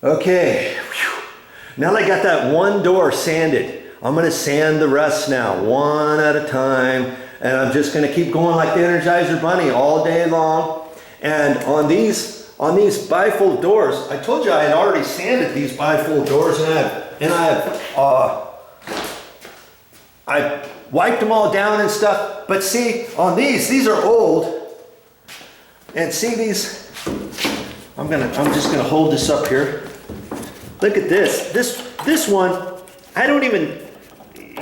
Okay, whew. Now that I got that one door sanded, I'm gonna sand the rest now, one at a time, and I'm just gonna keep going like the Energizer Bunny all day long. And on these bifold doors, I told you I had already sanded these bifold doors, and I wiped them all down and stuff. But see, on these are old, and see these. I'm just gonna hold this up here. Look at this. This one, I don't even,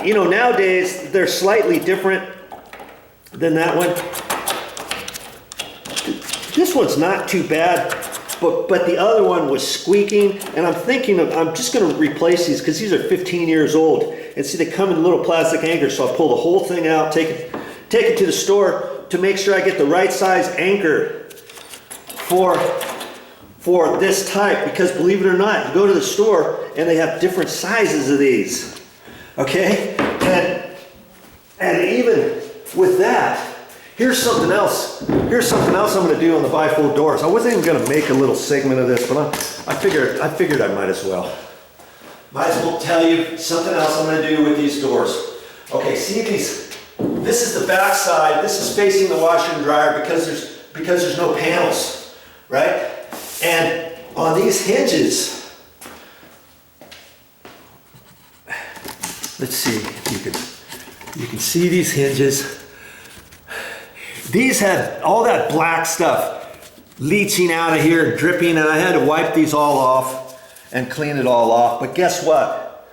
you know, nowadays they're slightly different than that one. This one's not too bad, but the other one was squeaking, and I'm thinking I'm just gonna replace these because these are 15 years old. And see, they come in little plastic anchors, so I'll pull the whole thing out, take it to the store to make sure I get the right size anchor for this type, because believe it or not, you go to the store and they have different sizes of these, okay? And even with that, here's something else I'm gonna do on the bifold doors. I wasn't even gonna make a little segment of this, but I figured I might as well. Might as well tell you something else I'm gonna do with these doors. Okay, see these, this is the back side, this is facing the washer and dryer because there's no panels, right? And on these hinges, let's see if you can see these hinges. These had all that black stuff leaching out of here, dripping, and I had to wipe these all off and clean it all off. But guess what?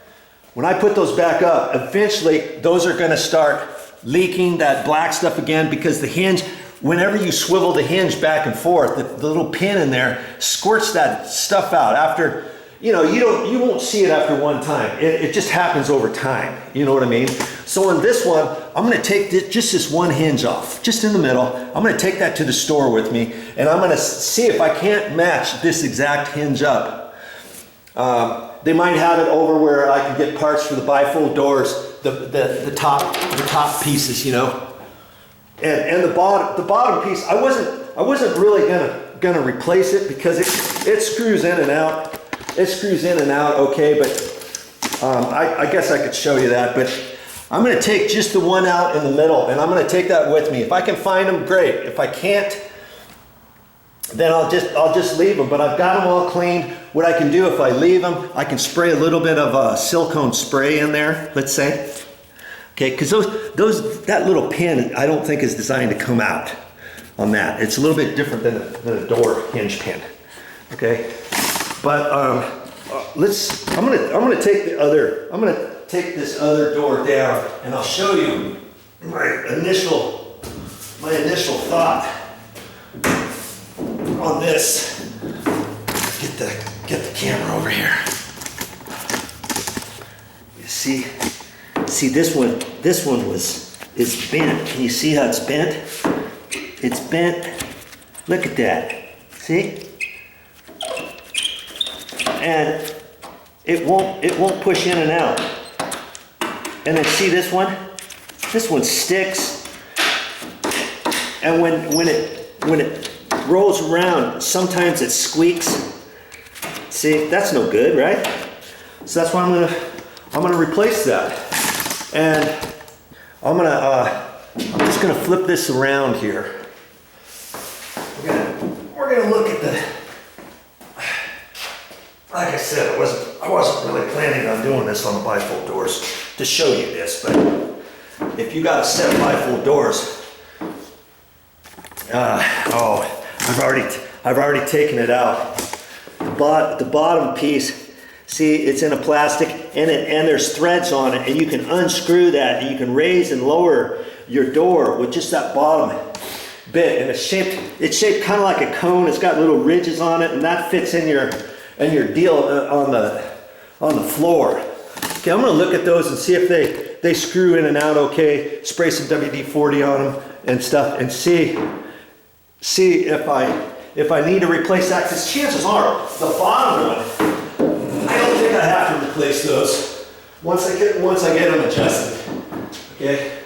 When I put those back up, eventually those are gonna start leaking that black stuff again, because the hinge, whenever you swivel the hinge back and forth, the little pin in there squirts that stuff out. After, you know, you won't see it after one time. It just happens over time. You know what I mean? So on this one, I'm gonna take just this one hinge off, just in the middle. I'm gonna take that to the store with me, and I'm gonna see if I can't match this exact hinge up. They might have it over where I can get parts for the bifold doors, the top pieces, you know. And the bottom piece, I wasn't really gonna replace it because it screws in and out. It screws in and out okay, but I guess I could show you that. But I'm gonna take just the one out in the middle, and I'm gonna take that with me. If I can find them, great. If I can't, then I'll just leave them. But I've got them all cleaned. What I can do if I leave them, I can spray a little bit of silicone spray in there, let's say. Okay, because that little pin, I don't think is designed to come out on that. It's a little bit different than a door hinge pin. Okay, but I'm gonna take this other door down, and I'll show you my initial thought on this. Get the camera over here. You see. See, this one is bent. Can you see how it's bent? It's bent. Look at that. See? And it won't push in and out. And then see this one? This one sticks. And when it rolls around, sometimes it squeaks. See, that's no good, right? So that's why I'm gonna replace that. And I'm just gonna flip this around here. We're gonna look at the, like I said, I wasn't really planning on doing this on the bifold doors to show you this, but if you got a set of bifold doors, I've already taken it out. But the bottom piece, see, it's in a plastic, and there's threads on it, and you can unscrew that, and you can raise and lower your door with just that bottom bit. And it's shaped kind of like a cone. It's got little ridges on it, and that fits in your deal on the floor. Okay, I'm gonna look at those and see if they screw in and out okay. Spray some WD-40 on them and stuff, and see if I need to replace that, because chances are the bottom one, I don't think I have to replace those once I get them adjusted. Okay,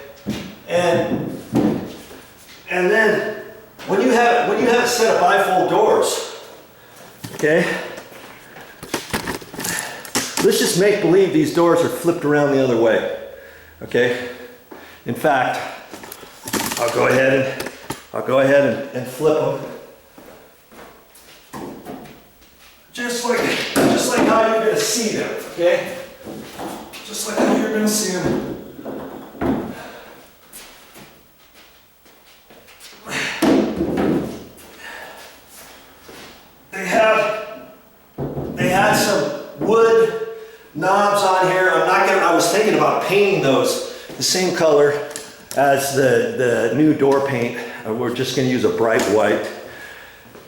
and then when you have a set of bifold doors, okay, let's just make believe these doors are flipped around the other way, okay? In fact, I'll go ahead and flip them. Just like how you're gonna see them, okay? Just like how you're gonna see them. They had some wood knobs on here. I was thinking about painting those the same color as the new door paint. We're just gonna use a bright white.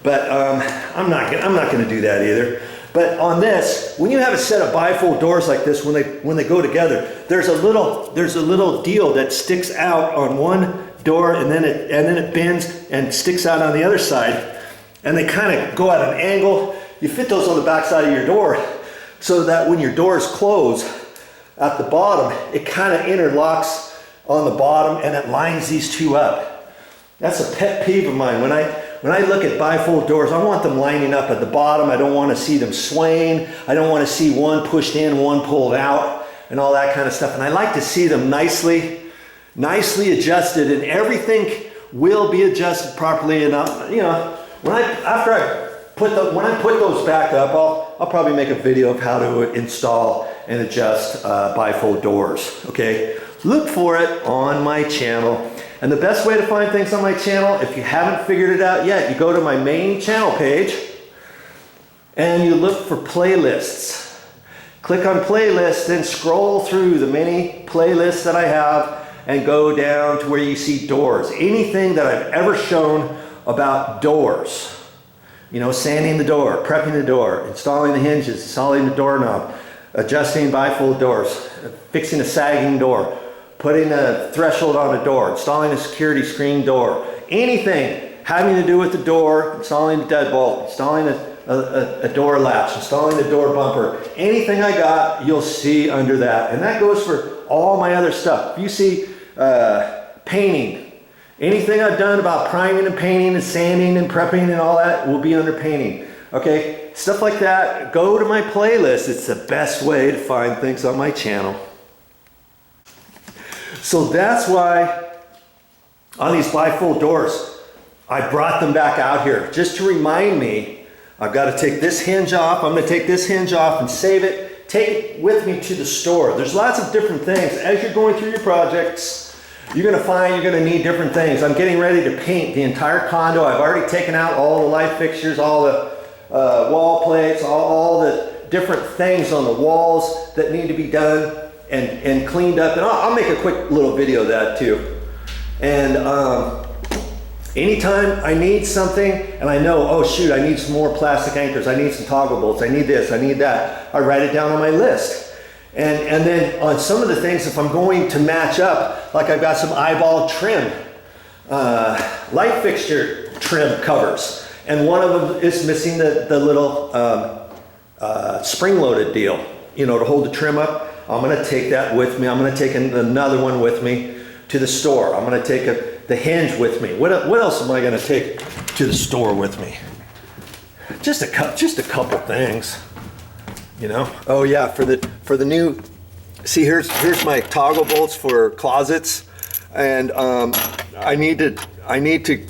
But I'm not gonna do that either. But on this, when you have a set of bifold doors like this, when they go together, there's a little deal that sticks out on one door, and then it bends and sticks out on the other side, and they kind of go at an angle. You fit those on the back side of your door, so that when your doors close at the bottom, it kind of interlocks on the bottom, and it lines these two up. That's a pet peeve of mine. When I look at bifold doors, I want them lining up at the bottom. I don't want to see them swaying. I don't want to see one pushed in, one pulled out, and all that kind of stuff. And I like to see them nicely adjusted, and everything will be adjusted properly. And when I put those back up, I'll probably make a video of how to install and adjust bifold doors. Okay, look for it on my channel. And the best way to find things on my channel, if you haven't figured it out yet, you go to my main channel page and you look for playlists. Click on playlists, then scroll through the many playlists that I have and go down to where you see doors. Anything that I've ever shown about doors. You know, sanding the door, prepping the door, installing the hinges, installing the doorknob, adjusting bifold doors, fixing a sagging door, putting a threshold on a door, installing a security screen door, anything having to do with the door, installing a deadbolt, installing a door latch, installing the door bumper, anything I got, you'll see under that. And that goes for all my other stuff. If you see painting, anything I've done about priming and painting and sanding and prepping and all that will be under painting. Okay, stuff like that, go to my playlist. It's the best way to find things on my channel. So that's why on these bifold doors, I brought them back out here just to remind me I've got to take this hinge off. I'm going to take this hinge off and save it, take it with me to the store. There's lots of different things. As you're going through your projects, you're going to find you're going to need different things. I'm getting ready to paint the entire condo. I've already taken out all the light fixtures, all the wall plates, all the different things on the walls that need to be done and cleaned up. And I'll make a quick little video of that too. And anytime I need something and I know, oh shoot, I need some more plastic anchors, I need some toggle bolts, I need this, I need that, I write it down on my list. And then on some of the things, if I'm going to match up, like I've got some eyeball trim, light fixture trim covers, and one of them is missing the little spring-loaded deal, you know, to hold the trim up. I'm going to take that with me. I'm going to take another one with me to the store. I'm going to take the hinge with me. What else am I going to take to the store with me? Just a couple things, you know. Oh yeah, for the new. See, here's my toggle bolts for closets, and I need to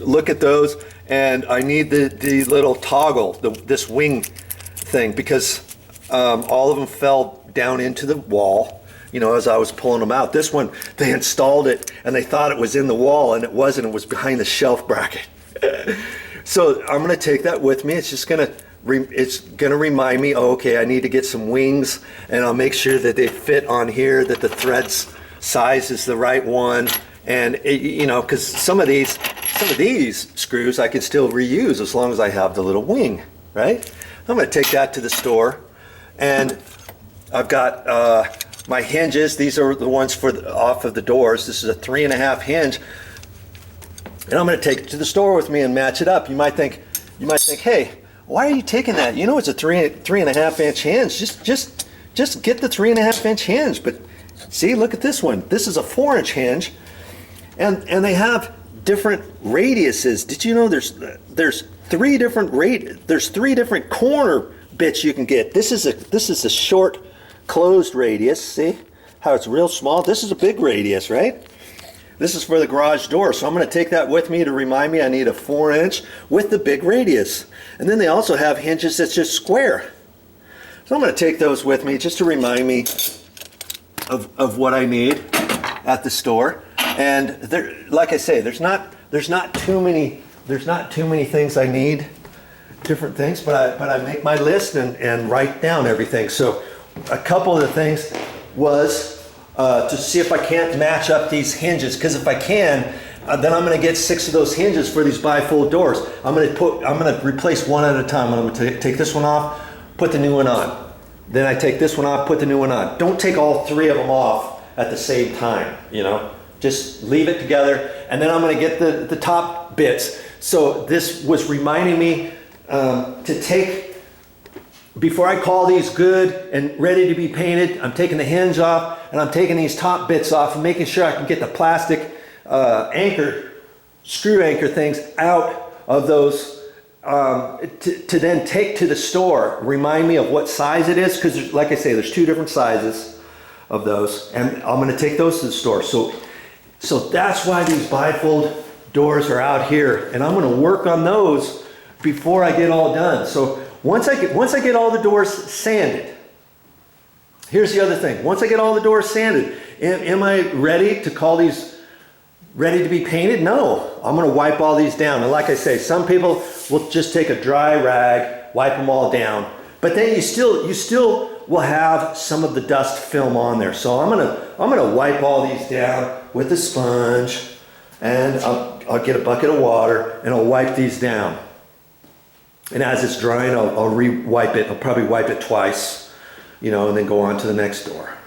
look at those, and I need the little toggle, this wing thing, because all of them fell down into the wall, you know, as I was pulling them out. This one, they installed it and they thought it was in the wall, and it wasn't. It was behind the shelf bracket. So I'm going to take that with me. It's just going to remind me, oh, okay, I need to get some wings, and I'll make sure that they fit on here, that the threads size is the right one. And you know, because some of these screws I can still reuse as long as I have the little wing, right? I'm going to take that to the store, and I've got my hinges. These are the ones for off of the doors. This is a 3.5 hinge, and I'm going to take it to the store with me and match it up. You might think, hey, why are you taking that? You know, it's a 3.5 inch hinge. Just get the 3.5 inch hinge. But see, look at this one. This is a 4 inch hinge, and they have different radiuses. Did you know there's three different corner bits you can get? This is a short closed radius. See how it's real small? This is a big radius, right? This is for the garage door, so I'm going to take that with me to remind me I need a 4-inch with the big radius. And then they also have hinges that's just square. So I'm going to take those with me just to remind me of what I need at the store. And there, like I say, there's not too many things I need, different things, but I make my list and write down everything. So a couple of the things was to see if I can't match up these hinges, because if I can, then I'm going to get 6 of those hinges for these bifold doors. I'm going to replace one at a time. I'm going to take this one off, put the new one on. Then I take this one off, put the new one on. Don't take all 3 of them off at the same time, you know. Just leave it together, and then I'm going to get the top bits. So this was reminding me to take, before I call these good and ready to be painted, I'm taking the hinge off and I'm taking these top bits off and making sure I can get the plastic screw anchor things out of those to then take to the store. Remind me of what size it is, because like I say, there's 2 different sizes of those, and I'm going to take those to the store. So that's why these bifold doors are out here, and I'm going to work on those before I get all done. So once I get all the doors sanded, here's the other thing. Once I get all the doors sanded, am I ready to call these ready to be painted? No, I'm going to wipe all these down. And like I say, some people will just take a dry rag, wipe them all down, but then you still will have some of the dust film on there. So I'm gonna wipe all these down with a sponge, and I'll get a bucket of water and I'll wipe these down. And as it's drying, I'll re-wipe it. I'll probably wipe it twice, you know, and then go on to the next door.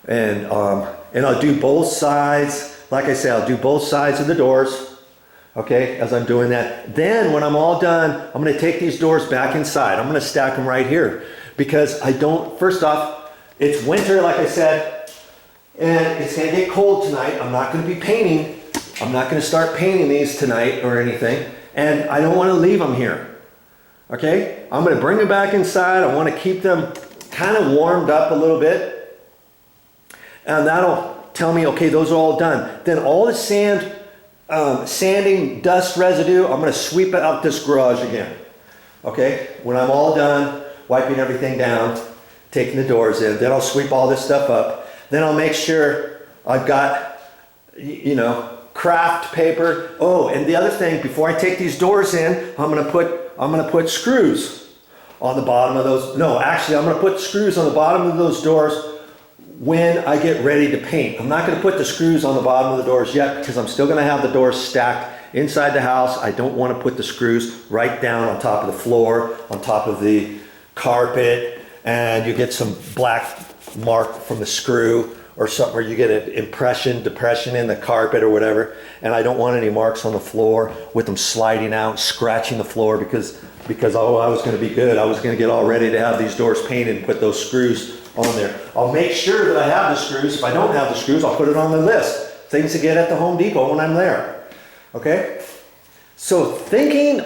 And I'll do both sides. Like I say, I'll do both sides of the doors, okay, as I'm doing that. Then when I'm all done, I'm going to take these doors back inside. I'm going to stack them right here, because first off, it's winter, like I said, and it's going to get cold tonight. I'm not going to be painting. I'm not going to start painting these tonight or anything, and I don't want to leave them here. Okay, I'm going to bring them back inside. I want to keep them kind of warmed up a little bit, and that'll tell me, okay, those are all done. Then all the sanding dust residue, I'm going to sweep it out this garage again. Okay, when I'm all done wiping everything down, taking the doors in, then I'll sweep all this stuff up. Then I'll make sure I've got, you know, craft paper. Oh, and the other thing, before I take these doors in, I'm gonna put screws on the bottom of those. No, actually, I'm gonna put screws on the bottom of those doors when I get ready to paint. I'm not gonna put the screws on the bottom of the doors yet, because I'm still gonna have the doors stacked inside the house. I don't want to put the screws right down on top of the floor, on top of the carpet, and you get some black mark from the screw or something, or you get an depression in the carpet or whatever. And I don't want any marks on the floor with them sliding out, scratching the floor, because oh, I was going to be good. I was going to get all ready to have these doors painted and put those screws on there. I'll make sure that I have the screws. If I don't have the screws, I'll put it on the list. Things to get at the Home Depot when I'm there. Okay? So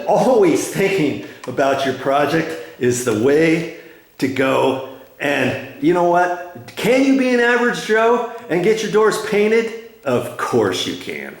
always thinking about your project is the way to go. And you know what? Can you be an average Joe and get your doors painted? Of course you can.